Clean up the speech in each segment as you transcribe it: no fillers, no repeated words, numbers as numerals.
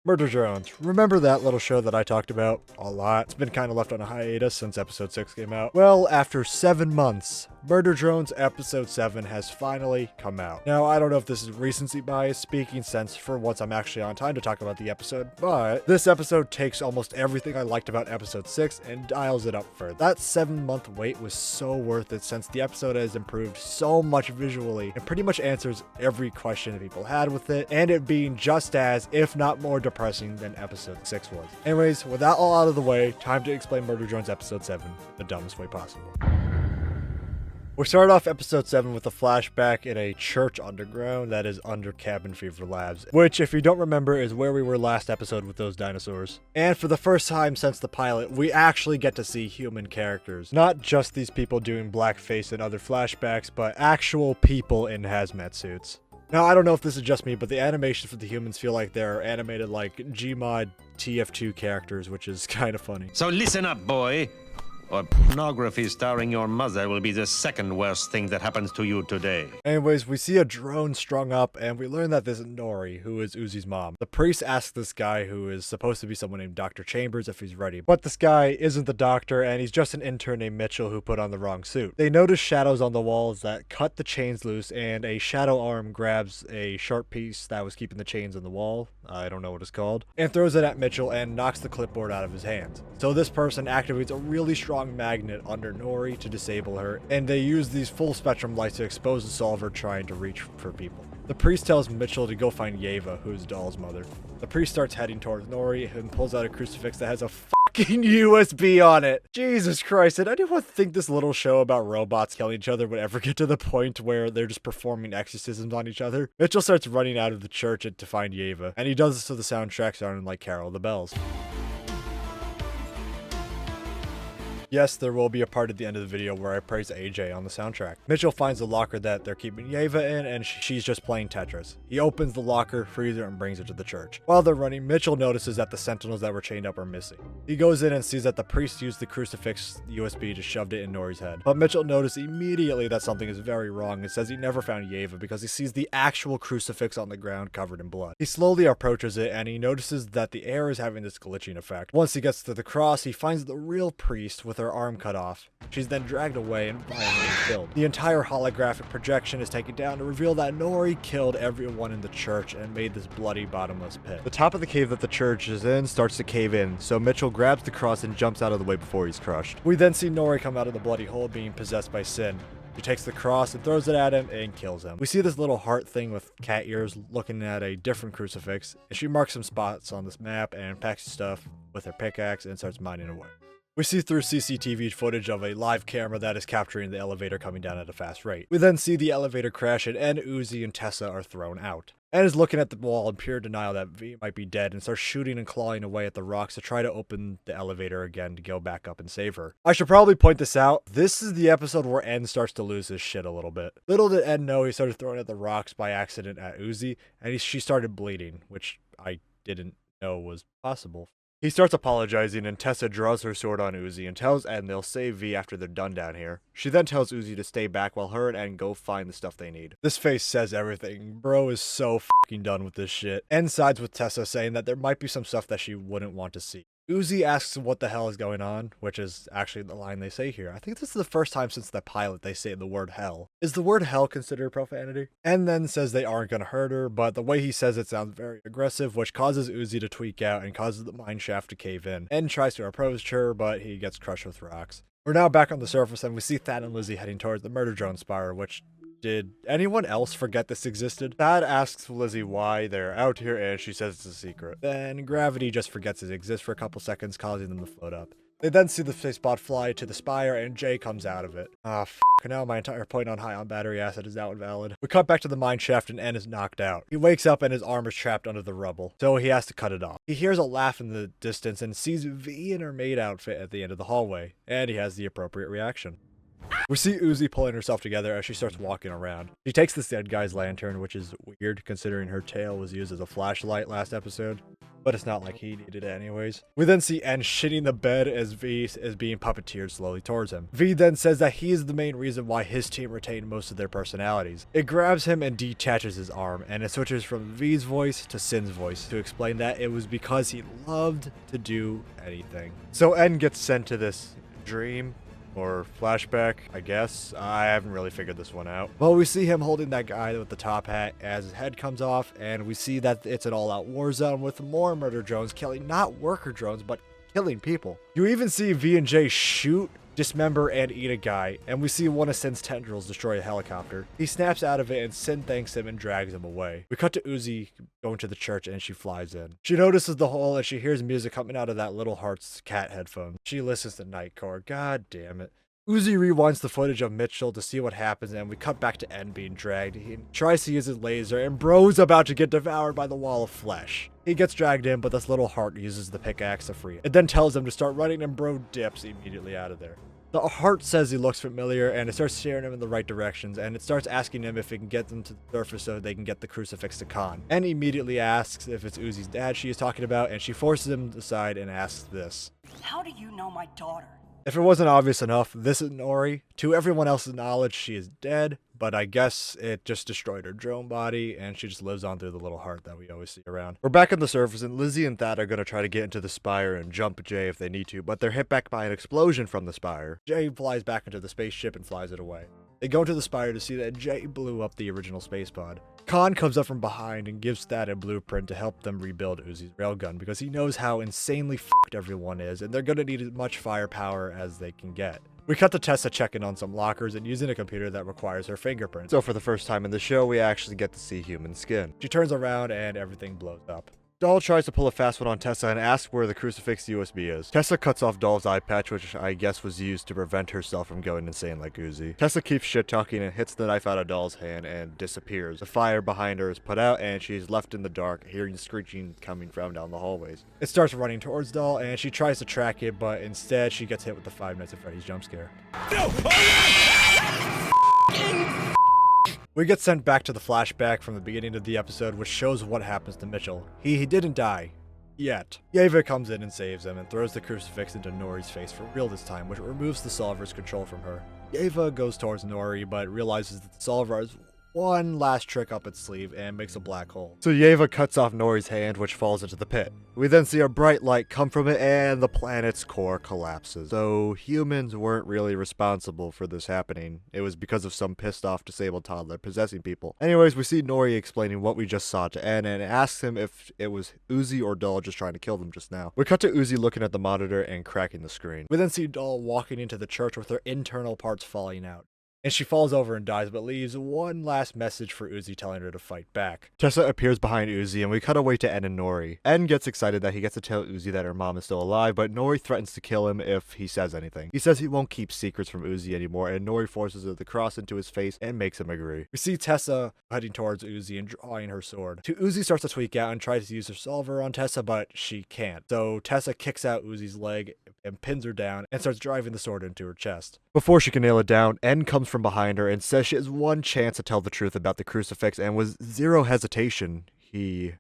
Murder Drones. Remember that little show that I talked about a lot? It's been kind of left on a hiatus since episode 6 came out. Well, after 7 months, Murder Drones episode 7 has finally come out. Now, I don't know if this is recency bias speaking, since for once I'm actually on time to talk about the episode, but this episode takes almost everything I liked about episode 6 and dials it up further. That 7-month wait was so worth it, since the episode has improved so much visually and pretty much answers every question that people had with it, and it being just as, if not more depressing than episode 6 was. Anyways, with that all out of the way, time to explain Murder Drones episode 7 the dumbest way possible. We start off episode 7 with a flashback in a church underground that is under Cabin Fever Labs, which, if you don't remember, is where we were last episode with those dinosaurs. And for the first time since the pilot, we actually get to see human characters. Not just these people doing blackface and other flashbacks, but actual people in hazmat suits. Now, I don't know if this is just me, but the animations for the humans feel like they're animated like Gmod TF2 characters, which is kind of funny. So listen up, boy, or pornography starring your mother will be the second worst thing that happens to you today. Anyways, we see a drone strung up, and we learn that this is Nori, who is Uzi's mom. The priest asks this guy, who is supposed to be someone named Dr. Chambers, if he's ready. But this guy isn't the doctor, and he's just an intern named Mitchell who put on the wrong suit. They notice shadows on the walls that cut the chains loose, and a shadow arm grabs a sharp piece that was keeping the chains on the wall, I don't know what it's called, and throws it at Mitchell and knocks the clipboard out of his hands. So this person activates a really strong magnet under Nori to disable her, and they use these full spectrum lights to expose the solver trying to reach for people. The priest tells Mitchell to go find Yeva, who is Doll's mother. The priest starts heading towards Nori and pulls out a crucifix that has a fucking USB on it. Jesus Christ, did anyone think this little show about robots killing each other would ever get to the point where they're just performing exorcisms on each other? Mitchell starts running out of the church to find Yeva, and he does this to the soundtrack sounding like Carol of the Bells. Yes, there will be a part at the end of the video where I praise AJ on the soundtrack. Mitchell finds the locker that they're keeping Yeva in, and she's just playing Tetris. He opens the locker, frees her, and brings her to the church. While they're running, Mitchell notices that the sentinels that were chained up are missing. He goes in and sees that the priest used the crucifix USB to shove it in Nori's head. But Mitchell notices immediately that something is very wrong and says he never found Yeva because he sees the actual crucifix on the ground covered in blood. He slowly approaches it, and he notices that the air is having this glitching effect. Once he gets to the cross, he finds the real priest with her arm cut off. She's then dragged away and violently killed. The entire holographic projection is taken down to reveal that Nori killed everyone in the church and made this bloody bottomless pit. The top of the cave that the church is in starts to cave in, so Mitchell grabs the cross and jumps out of the way before he's crushed. We then see Nori come out of the bloody hole being possessed by sin. She takes the cross and throws it at him and kills him. We see this little heart thing with cat ears looking at a different crucifix, and she marks some spots on this map and packs stuff with her pickaxe and starts mining away. We see through CCTV footage of a live camera that is capturing the elevator coming down at a fast rate. We then see the elevator crash and Uzi and Tessa are thrown out. Ed is looking at the wall in pure denial that V might be dead and starts shooting and clawing away at the rocks to try to open the elevator again to go back up and save her. I should probably point this out. This is the episode where Ed starts to lose his shit a little bit. Little did Ed know he started throwing at the rocks by accident at Uzi, and she started bleeding, which I didn't know was possible. He starts apologizing, and Tessa draws her sword on Uzi and tells Ed they'll save V after they're done down here. She then tells Uzi to stay back while her and Ed go find the stuff they need. This face says everything. Bro is so fucking done with this shit. Ed sides with Tessa, saying that there might be some stuff that she wouldn't want to see. Uzi asks what the hell is going on, which is actually the line they say here. I think this is the first time since the pilot they say the word hell. Is the word hell considered profanity? And then says they aren't gonna hurt her, but the way he says it sounds very aggressive, which causes Uzi to tweak out and causes the mine shaft to cave in. And tries to approach her, but he gets crushed with rocks. We're now back on the surface, and we see Thad and Lizzie heading towards the murder drone spire, which... Did anyone else forget this existed? Thad asks Lizzie why they're out here, and she says it's a secret. Then Gravity just forgets it exists for a couple seconds, causing them to float up. They then see the spacebot fly to the spire, and Jay comes out of it. Now my entire point on high on battery acid is now invalid. We cut back to the mine shaft, and N is knocked out. He wakes up, and his arm is trapped under the rubble, so he has to cut it off. He hears a laugh in the distance, and sees V in her maid outfit at the end of the hallway, and he has the appropriate reaction. We see Uzi pulling herself together as she starts walking around. She takes this dead guy's lantern, which is weird considering her tail was used as a flashlight last episode, but it's not like he needed it anyways. We then see N shitting the bed as V is being puppeteered slowly towards him. V then says that he is the main reason why his team retained most of their personalities. It grabs him and detaches his arm, and it switches from V's voice to Sin's voice to explain that it was because he loved to do anything. So N gets sent to this dream or flashback, I guess. I haven't really figured this one out. Well, we see him holding that guy with the top hat as his head comes off, and we see that it's an all-out war zone with more murder drones killing not worker drones, but killing people. You even see V and J shoot, dismember, and eat a guy, and we see one of Sin's tendrils destroy a helicopter. He snaps out of it, and Sin thanks him and drags him away. We cut to Uzi going to the church, and she flies in. She notices the hole, and she hears music coming out of that little heart's cat headphone. She listens to Nightcore. God damn it. Uzi rewinds the footage of Mitchell to see what happens, and we cut back to N being dragged. He tries to use his laser, and Bro's about to get devoured by the wall of flesh. He gets dragged in, but this little heart uses the pickaxe to free it. It then tells him to start running, and Bro dips immediately out of there. The heart says he looks familiar, and it starts steering him in the right directions, and it starts asking him if it can get them to the surface so they can get the crucifix to Khan. And immediately asks if it's Uzi's dad she is talking about, and she forces him aside and asks this. How do you know my daughter? If it wasn't obvious enough, this is Nori. To everyone else's knowledge, she is dead, but I guess it just destroyed her drone body, and she just lives on through the little heart that we always see around. We're back on the surface, and Lizzie and Thad are going to try to get into the spire and jump Jay if they need to, but they're hit back by an explosion from the spire. Jay flies back into the spaceship and flies it away. They go into the spire to see that Jay blew up the original space pod. Khan comes up from behind and gives Thad a blueprint to help them rebuild Uzi's railgun because he knows how insanely fucked everyone is, and they're gonna need as much firepower as they can get. We cut to Tessa checking on some lockers and using a computer that requires her fingerprint. So for the first time in the show, we actually get to see human skin. She turns around and everything blows up. Doll tries to pull a fast one on Tessa and asks where the crucifix USB is. Tessa cuts off Doll's eye patch, which I guess was used to prevent herself from going insane like Uzi. Tessa keeps shit-talking and hits the knife out of Doll's hand and disappears. The fire behind her is put out and she's left in the dark, hearing screeching coming from down the hallways. It starts running towards Doll and she tries to track it, but instead she gets hit with the Five Nights at Freddy's jump scare. No! We get sent back to the flashback from the beginning of the episode, which shows what happens to Mitchell. He didn't die. Yet. Yeva comes in and saves him and throws the crucifix into Nori's face for real this time, which removes the Solver's control from her. Yeva goes towards Nori, but realizes that the Solver has one last trick up its sleeve and makes a black hole. So Yeva cuts off Nori's hand, which falls into the pit. We then see a bright light come from it and the planet's core collapses. So humans weren't really responsible for this happening. It was because of some pissed off disabled toddler possessing people. Anyways, we see Nori explaining what we just saw to N and asks him if it was Uzi or Doll just trying to kill them just now. We cut to Uzi looking at the monitor and cracking the screen. We then see Doll walking into the church with her internal parts falling out. And she falls over and dies, but leaves one last message for Uzi telling her to fight back. Tessa appears behind Uzi, and we cut away to N and Nori. N gets excited that he gets to tell Uzi that her mom is still alive, but Nori threatens to kill him if he says anything. He says he won't keep secrets from Uzi anymore, and Nori forces the cross into his face and makes him agree. We see Tessa heading towards Uzi and drawing her sword. Uzi starts to tweak out and tries to use her solver on Tessa, but she can't. So Tessa kicks out Uzi's leg and pins her down and starts driving the sword into her chest. Before she can nail it down, N comes from behind her and says she has one chance to tell the truth about the crucifix, and with zero hesitation, he...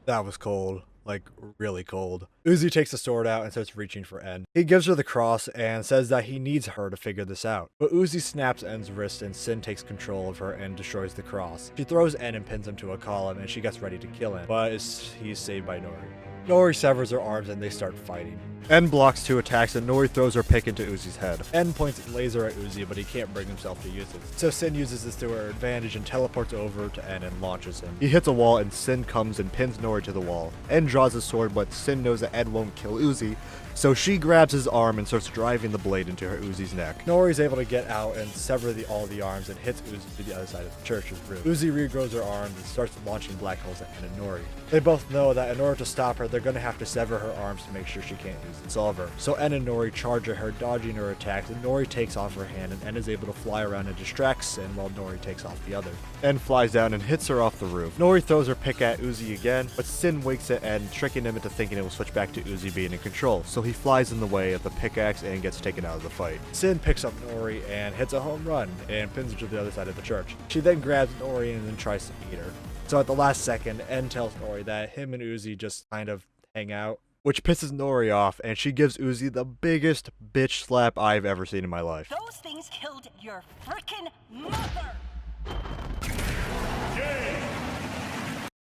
That was cold. Like, really cold. Uzi takes the sword out and starts reaching for N. He gives her the cross and says that he needs her to figure this out. But Uzi snaps N's wrist and Sin takes control of her and destroys the cross. She throws N and pins him to a column and she gets ready to kill him, but he's saved by Nori. Nori severs her arms and they start fighting. N blocks 2 attacks and Nori throws her pick into Uzi's head. N points a laser at Uzi, but he can't bring himself to use it. So Sin uses this to her advantage and teleports over to N and launches him. He hits a wall and Sin comes and pins Nori to the wall. N draws his sword, but Sin knows that N won't kill Uzi, so she grabs his arm and starts driving the blade into her Uzi's neck. Nori's able to get out and sever all the arms and hits Uzi to the other side of the church's roof. Uzi regrows her arms and starts launching black holes at N and Nori. They both know that in order to stop her, but they're gonna have to sever her arms to make sure she can't use the solver. So En and Nori charge at her, dodging her attacks, and Nori takes off her hand, and En is able to fly around and distract Sin while Nori takes off the other. En flies down and hits her off the roof. Nori throws her pick at Uzi again, but Sin winks at En, tricking him into thinking it will switch back to Uzi being in control, so he flies in the way of the pickaxe and gets taken out of the fight. Sin picks up Nori and hits a home run and pins her to the other side of the church. She then grabs Nori and then tries to beat her. So at the last second, En tells Nori that him and Uzi just kind of hang out, which pisses Nori off, and she gives Uzi the biggest bitch slap I've ever seen in my life. Those things killed your frickin' mother!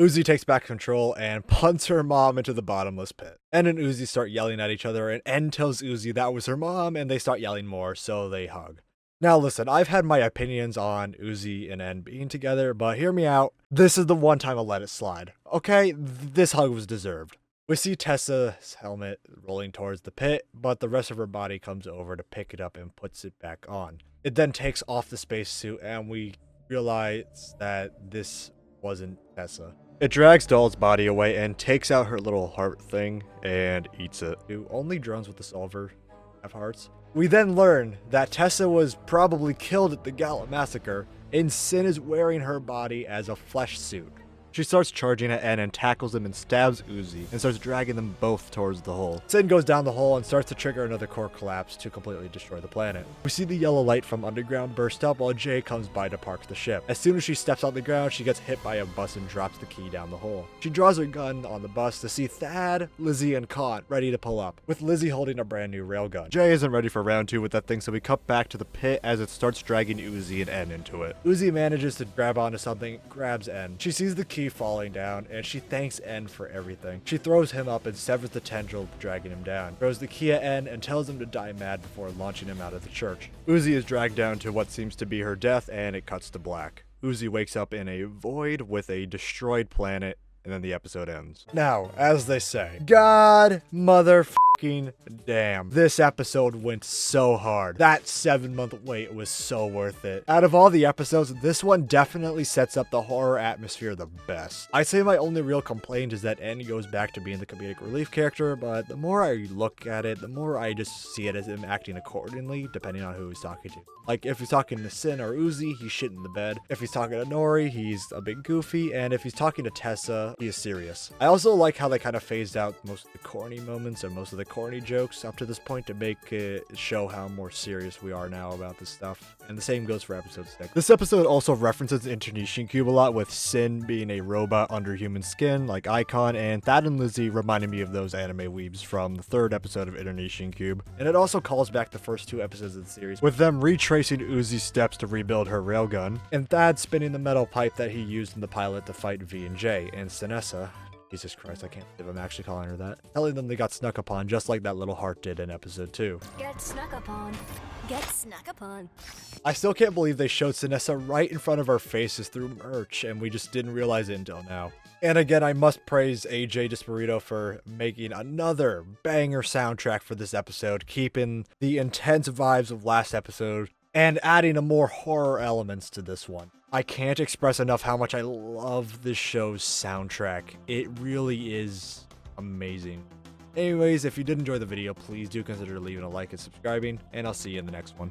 Uzi takes back control and punts her mom into the bottomless pit. En and Uzi start yelling at each other, and En tells Uzi that was her mom, and they start yelling more, so they hug. Now listen, I've had my opinions on Uzi and En being together, but hear me out. This is the one time I'll let it slide. Okay, this hug was deserved. We see Tessa's helmet rolling towards the pit, but the rest of her body comes over to pick it up and puts it back on. It then takes off the spacesuit, and we realize that this wasn't Tessa. It drags Doll's body away and takes out her little heart thing and eats it. Only drones with the solver have hearts. We then learn that Tessa was probably killed at the Gallup massacre, and Sin is wearing her body as a flesh suit. She starts charging at En and tackles him and stabs Uzi and starts dragging them both towards the hole. Sin goes down the hole and starts to trigger another core collapse to completely destroy the planet. We see the yellow light from underground burst up while Jay comes by to park the ship. As soon as she steps on the ground, she gets hit by a bus and drops the key down the hole. She draws her gun on the bus to see Thad, Lizzie, and Kant ready to pull up, with Lizzie holding a brand new railgun. Jay isn't ready for round 2 with that thing, so we cut back to the pit as it starts dragging Uzi and En into it. Uzi manages to grab onto something, grabs En. She sees the key falling down, and she thanks En for everything. She throws him up and severs the tendril, dragging him down, throws the key at En, and tells him to die mad before launching him out of the church. Uzi is dragged down to what seems to be her death, and it cuts to black. Uzi wakes up in a void with a destroyed planet, and then the episode ends. Now, as they say, God motherfucking damn. This episode went so hard. That 7-month wait was so worth it. Out of all the episodes, this one definitely sets up the horror atmosphere the best. I'd say my only real complaint is that En goes back to being the comedic relief character, but the more I look at it, the more I just see it as him acting accordingly, depending on who he's talking to. Like, if he's talking to Sin or Uzi, he's shitting the bed. If he's talking to Nori, he's a bit goofy. And if he's talking to Tessa, he is serious. I also like how they kind of phased out most of the corny moments or most of the corny jokes up to this point to make it show how more serious we are now about this stuff. And the same goes for episode 6. This episode also references Internation Cube a lot, with Sin being a robot under human skin like Icon, and Thad and Lizzie reminded me of those anime weebs from the 3rd episode of Internation Cube. And it also calls back the first 2 episodes of the series, with them retracing Uzi's steps to rebuild her railgun, and Thad spinning the metal pipe that he used in the pilot to fight V and J, and Sinessa, Jesus Christ, I can't believe I'm actually calling her that, telling them they got snuck upon just like that little heart did in episode 2. Get snuck upon. Get snuck upon. I still can't believe they showed Sinessa right in front of our faces through merch, and we just didn't realize it until now. And again, I must praise AJ Desperito for making another banger soundtrack for this episode, keeping the intense vibes of last episode and adding a more horror elements to this one. I can't express enough how much I love this show's soundtrack. It really is amazing. Anyways, if you did enjoy the video, please do consider leaving a like and subscribing, and I'll see you in the next one.